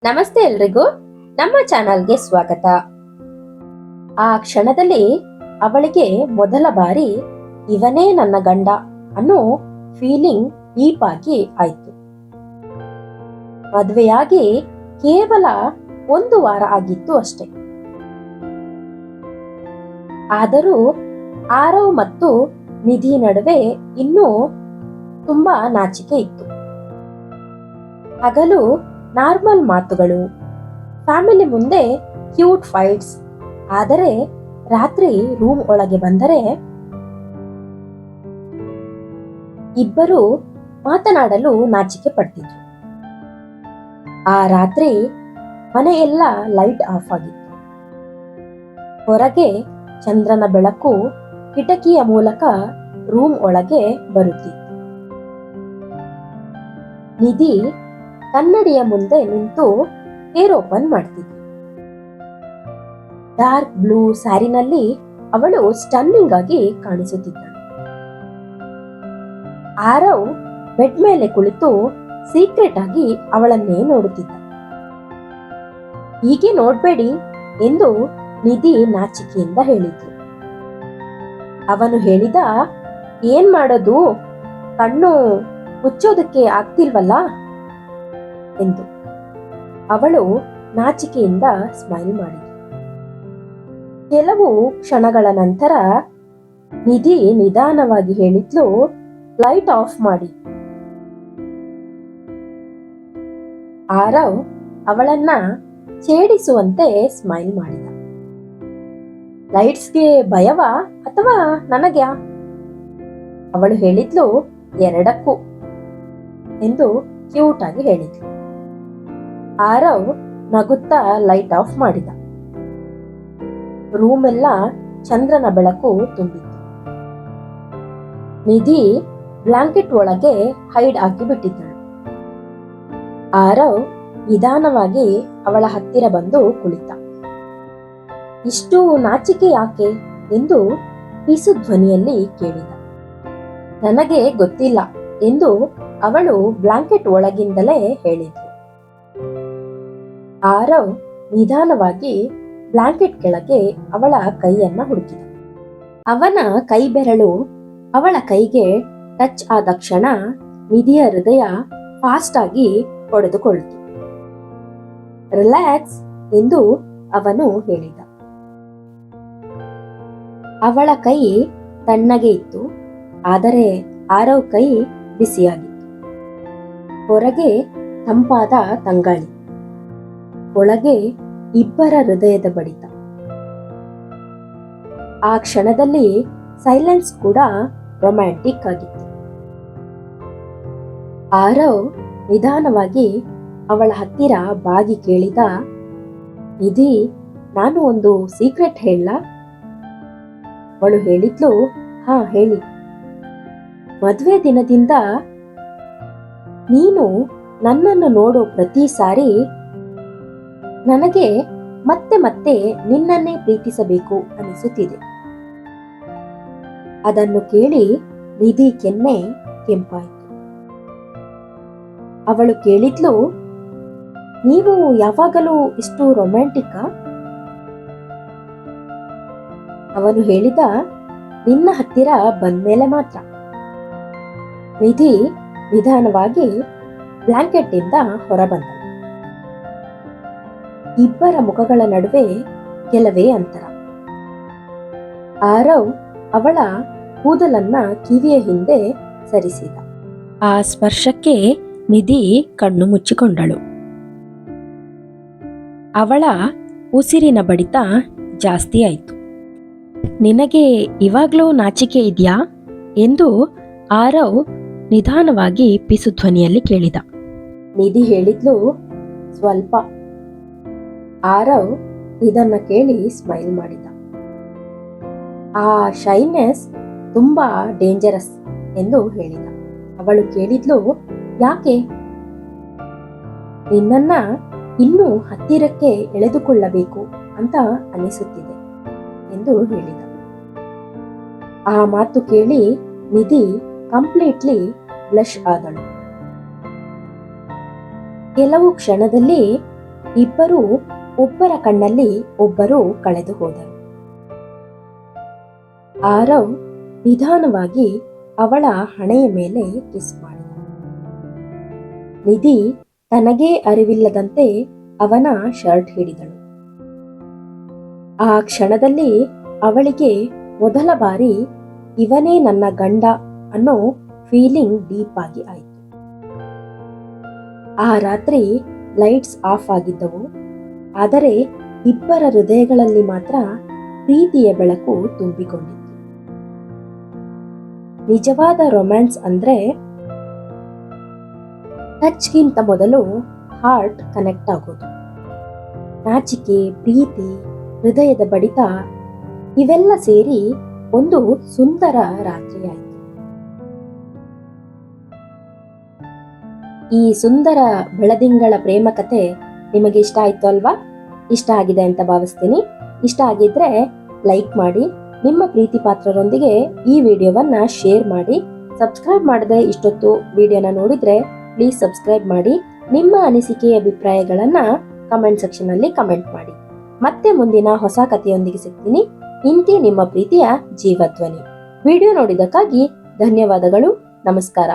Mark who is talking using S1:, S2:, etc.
S1: ನಮಸ್ತೆ ಎಲ್ರಿಗೂ, ನಮ್ಮ ಚಾನಲ್ಗೆ ಸ್ವಾಗತ. ಆ ಕ್ಷಣದಲ್ಲಿ ಅವಳಿಗೆ ಮೊದಲ ಬಾರಿ ಇವನೇ ನನ್ನ ಗಂಡ ಅನ್ನೋ ಫೀಲಿಂಗ್ ಡೀಪಾಗಿ ಆಯ್ತು. ಮದುವೆಯಾಗಿ ಕೇವಲ 1 ವಾರ ಆಗಿತ್ತು ಅಷ್ಟೆ. ಆದರೂ ಆರವ್ ಮತ್ತು ನಿಧಿ ನಡುವೆ ಇನ್ನೂ ತುಂಬಾ ನಾಚಿಕೆ ಇತ್ತು. ಹಗಲು ನಾರ್ಮಲ್ ಮಾತುಗಳು, ಫ್ಯಾಮಿಲಿ ಮುಂದೆ ಕ್ಯೂಟ್ ಫೈಟ್ಸ್. ಆದರೆ ರಾತ್ರಿ ರೂಮ್ ಒಳಗೆ ಬಂದರೆ ಇಬ್ಬರು ಮಾತನಾಡಲು ನಾಚಿಕೆ ಪಡ್ತಿದ್ರು. ಆ ರಾತ್ರಿ ಮನೆಯೆಲ್ಲ ಲೈಟ್ ಆಫ್ ಆಗಿತ್ತು. ಹೊರಗೆ ಚಂದ್ರನ ಬೆಳಕು ಕಿಟಕಿಯ ಮೂಲಕ ರೂಮ್ ಒಳಗೆ ಬರುತ್ತಿತ್ತು. ನಿಧಿ ಕನ್ನಡಿಯ ಮುಂದೆ ನಿಂತು ಹೇರ್ ಓಪನ್ ಮಾಡ್ತಿದ್ಲು. ಡಾರ್ಕ್ ಬ್ಲೂ ಸ್ಯಾರಿನಲ್ಲಿ ಅವಳು ಸ್ಟನ್ನಿಂಗ್ ಆಗಿ ಕಾಣಿಸುತ್ತಿದ್ದಳು. ಆರವ್ ಬೆಡ್ ಮೇಲೆ ಕುಳಿತು ಸೀಕ್ರೆಟ್ ಆಗಿ ಅವಳನ್ನೇ ನೋಡುತ್ತಿದ್ದ. ಹೀಗೆ ನೋಡ್ಬೇಡಿ ಎಂದು ನಿಧಿ ನಾಚಿಕೆಯಿಂದ ಹೇಳಿದ್ಲು. ಅವನು ಹೇಳಿದ, ಏನ್ ಮಾಡೋದು, ಕಣ್ಣು ಮುಚ್ಚೋದಕ್ಕೆ ಆಗ್ತಿಲ್ವಲ್ಲ ಎಂದು. ಅವಳು ನಾಚಿಕೆಯಿಂದ ಸ್ಮೈಲ್ ಮಾಡಿದ್ಳು. ಕೆಲವು ಕ್ಷಣಗಳ ನಂತರ ನಿಧಿ ನಿಧಾನವಾಗಿ ಹೇಳಿದ್ಲು, ಲೈಟ್ ಆಫ್ ಮಾಡಿ. ಆರವ್ ಅವಳನ್ನ ಛೇಡಿಸುವಂತೆ ಸ್ಮೈಲ್ ಮಾಡಿದ. ಲೈಟ್ಸ್ಗೆ ಭಯವಾ ಅಥವಾ ನನಗ್ಯಾ? ಅವಳು ಹೇಳಿದ್ಲು, ಎರಡಕ್ಕೂ ಎಂದು ಕ್ಯೂಟ್ ಆಗಿ ಹೇಳಿದ್ಲು. ಆರವ್ ನಗುತ್ತಾ ಲೈಟ್ ಆಫ್ ಮಾಡಿದ. ರೂಮ್ ಎಲ್ಲ ಚಂದ್ರನ ಬೆಳಕು ತುಂಬಿತ್ತು. ನಿಧಿ ಬ್ಲಾಂಕೆಟ್ ಒಳಗೆ ಹೈಡ್ ಆಗಿ ಬಿಟ್ಟಿದ್ದಳು. ಆರವ್ ನಿಧಾನವಾಗಿ ಅವಳ ಹತ್ತಿರ ಬಂದು ಕುಳಿತ. ಇಷ್ಟು ನಾಚಿಕೆ ಯಾಕೆ ಎಂದು ಪಿಸು ಧ್ವನಿಯಲ್ಲಿ ಕೇಳಿದ. ನನಗೆ ಗೊತ್ತಿಲ್ಲ ಎಂದು ಅವಳು ಬ್ಲಾಂಕೆಟ್ ಒಳಗಿಂದಲೇ ಹೇಳಿದ್ಲು. ಆರವ್ ನಿಧಾನವಾಗಿ ಬ್ಲಾಂಕೆಟ್ ಕೆಳಗೆ ಅವಳ ಕೈಯನ್ನ ಹುಡುಕಿದ. ಅವನ ಕೈ ಬೆರಳು ಅವಳ ಕೈಗೆ ಟಚ್ ಆದ ಕ್ಷಣ ನಿಧಿಯ ಹೃದಯ ಫಾಸ್ಟ್ ಆಗಿ ಹೊಡೆದುಕೊಳ್ತು. ರಿಲ್ಯಾಕ್ಸ್ ಎಂದು ಅವನು ಹೇಳಿದ. ಅವಳ ಕೈ ತಣ್ಣಗೆ ಇತ್ತು, ಆದರೆ ಆರವ್ ಕೈ ಬಿಸಿಯಾಗಿತ್ತು. ಹೊರಗೆ ತಂಪಾದ ತಂಗಾಳಿ, ಒಳಗೆ ಇಬ್ಬರ ಹೃದಯದ ಬಡಿತ. ಆ ಕ್ಷಣದಲ್ಲಿ ಸೈಲೆನ್ಸ್ ಕೂಡ ರೊಮ್ಯಾಂಟಿಕ್ ಆಗಿತ್ತು. ಆರವ್ ನಿಧಾನವಾಗಿ ಅವಳ ಹತ್ತಿರ ಬಾಗಿ ಕೇಳಿದ, ನಿಧಿ, ನಾನು ಒಂದು ಸೀಕ್ರೆಟ್ ಹೇಳ? ಅವಳು ಹೇಳಿದ್ಲು, ಹಾ ಹೇಳಿ. ಮದುವೆ ದಿನದಿಂದ ನೀನು ನನ್ನನ್ನು ನೋಡೋ ಪ್ರತಿ ಸಾರಿ ನನಗೆ ಮತ್ತೆ ಮತ್ತೆ ನಿನ್ನನ್ನೇ ಪ್ರೀತಿಸಬೇಕು ಅನಿಸುತ್ತಿದೆ. ಅದನ್ನು ಕೇಳಿ ನಿಧಿ ಕೆನ್ನೆ ಕೆಂಪಾಯಿತು. ಅವಳು ಕೇಳಿದ್ಲು, ನೀವು ಯಾವಾಗಲೂ ಇಷ್ಟು ರೊಮ್ಯಾಂಟಿಕ್? ಅವನು ಹೇಳಿದ, ನಿನ್ನ ಹತ್ತಿರ ಬಂದ್ಮೇಲೆ ಮಾತ್ರ. ನಿಧಿ ನಿಧಾನವಾಗಿ ಬ್ಲಾಂಕೆಟ್ ಇಂದ ಹೊರಬಂದಳು. ಇಬ್ಬರ ಮುಖಗಳ ನಡುವೆ ಕೆಲವೇ ಅಂತರ. ಆರವ್ ಅವಳ ಕೂದಲನ್ನ ಕಿವಿಯ ಹಿಂದೆ ಸರಿಸಿದ. ಆ ಸ್ಪರ್ಶಕ್ಕೆ ನಿಧಿ ಕಣ್ಣು ಮುಚ್ಚಿಕೊಂಡಳು. ಅವಳ ಉಸಿರಿನ ಬಡಿತ ಜಾಸ್ತಿ ಆಯಿತು. ನಿನಗೆ ಇವಾಗ್ಲೂ ನಾಚಿಕೆ ಇದೆಯಾ ಎಂದು ಆರವ್ ನಿಧಾನವಾಗಿ ಪಿಸು ಧ್ವನಿಯಲ್ಲಿ ಕೇಳಿದ. ನಿಧಿ ಹೇಳಿದ್ಲು, ಸ್ವಲ್ಪ. ಆರವ್ ಇದನ್ನ ಕೇಳಿ ಸ್ಮೈಲ್ ಮಾಡಿದ. ಆ ಶೈನೆಸ್ ತುಂಬಾ ಡೇಂಜರಸ್ ಎಂದು ಹೇಳಿದ. ಅವಳು ಕೇಳಿದ್ಲು, ಯಾಕೆ? ನಿನ್ನನ್ನ ಇನ್ನೂ ಹತ್ತಿರಕ್ಕೆ ಎಳೆದುಕೊಳ್ಳಬೇಕು ಅಂತ ಅನಿಸುತ್ತಿದೆ ಎಂದು ಹೇಳಿದ. ಆ ಮಾತು ಕೇಳಿ ನಿಧಿ ಕಂಪ್ಲೀಟ್ಲಿ ಬ್ಲಶ್ ಆದಳು. ಕೆಲವು ಕ್ಷಣದಲ್ಲಿ ಇಬ್ಬರೂ ಒಬ್ಬರ ಕಣ್ಣಲ್ಲಿ ಒಬ್ಬರು ಕಳೆದು ಹೋದರು. ಆರವ್ ನಿಧಾನವಾಗಿ ಅವಳ ಹಣೆಯ ಮೇಲೆ ಕಿಸ್ ಮಾಡಿದ. ನಿಧಿ ತನಗೇ ಅರಿವಿಲ್ಲದಂತೆ ಅವನ ಶರ್ಟ್ ಹಿಡಿದಳು. ಆ ಕ್ಷಣದಲ್ಲಿ ಅವಳಿಗೆ ಮೊದಲ ಬಾರಿ ಇವನೇ ನನ್ನ ಗಂಡ ಅನ್ನೋ ಫೀಲಿಂಗ್ ಡೀಪ್ ಆಗಿ ಆಯಿತು. ಆ ರಾತ್ರಿ ಲೈಟ್ಸ್ ಆಫ್ ಆಗಿದ್ದವು, ಆದರೆ ಇಬ್ಬರ ಹೃದಯಗಳಲ್ಲಿ ಮಾತ್ರ ಪ್ರೀತಿಯ ಬೆಳಕು ತುಂಬಿಕೊಂಡಿತ್ತು. ನಿಜವಾದ ರೊಮ್ಯಾನ್ಸ್ ಅಂದ್ರೆ ಟಚ್ಗಿಂತ ಮೊದಲು ಹಾರ್ಟ್ ಕನೆಕ್ಟ್ ಆಗೋದು. ನಾಚಿಕೆ, ಪ್ರೀತಿ, ಹೃದಯದ ಬಡಿತ ಇವೆಲ್ಲ ಸೇರಿ ಒಂದು ಸುಂದರ ರಾತ್ರಿಯಾಯಿತು. ಈ ಸುಂದರ ಬೆಳದಿಂಗಳ ಪ್ರೇಮ ಕಥೆ ನಿಮಗೆ ಇಷ್ಟ ಆಯ್ತು ಅಲ್ವಾ? ಇಷ್ಟ ಆಗಿದೆ ಅಂತ ಭಾವಿಸ್ತೀನಿ. ಇಷ್ಟ ಆಗಿದ್ರೆ ಲೈಕ್ ಮಾಡಿ, ನಿಮ್ಮ ಪ್ರೀತಿ ಪಾತ್ರರೊಂದಿಗೆ ಈ ವಿಡಿಯೋವನ್ನ ಶೇರ್ ಮಾಡಿ. ಸಬ್ಸ್ಕ್ರೈಬ್ ಮಾಡದೆ ಇಷ್ಟೊತ್ತು ವಿಡಿಯೋನ ನೋಡಿದ್ರೆ ಪ್ಲೀಸ್ ಸಬ್ಸ್ಕ್ರೈಬ್ ಮಾಡಿ. ನಿಮ್ಮ ಅನಿಸಿಕೆ ಅಭಿಪ್ರಾಯಗಳನ್ನ ಕಮೆಂಟ್ ಸೆಕ್ಷನ್ ಅಲ್ಲಿ ಕಮೆಂಟ್ ಮಾಡಿ. ಮತ್ತೆ ಮುಂದಿನ ಹೊಸ ಕಥೆಯೊಂದಿಗೆ ಸಿಗ್ತೀನಿ. ಇಂತಿ ನಿಮ್ಮ ಪ್ರೀತಿಯ ಜೀವಧ್ವನಿ. ವಿಡಿಯೋ ನೋಡಿದಕ್ಕಾಗಿ ಧನ್ಯವಾದಗಳು. ನಮಸ್ಕಾರ.